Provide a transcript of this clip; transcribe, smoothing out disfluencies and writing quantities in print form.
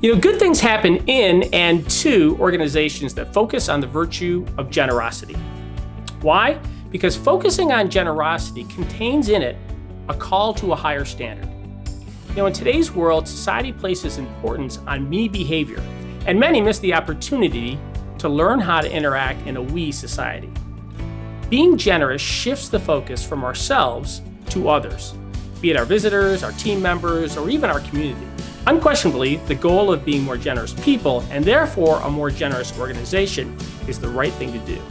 Good things happen in and to organizations that focus on the virtue of generosity. Why? Because focusing on generosity contains in it a call to a higher standard. In today's world, society places importance on me behavior, and many miss the opportunity to learn how to interact in a we society. Being generous shifts the focus from ourselves to others, be it our visitors, our team members, or even our community. Unquestionably, the goal of being more generous people, and therefore a more generous organization, is the right thing to do.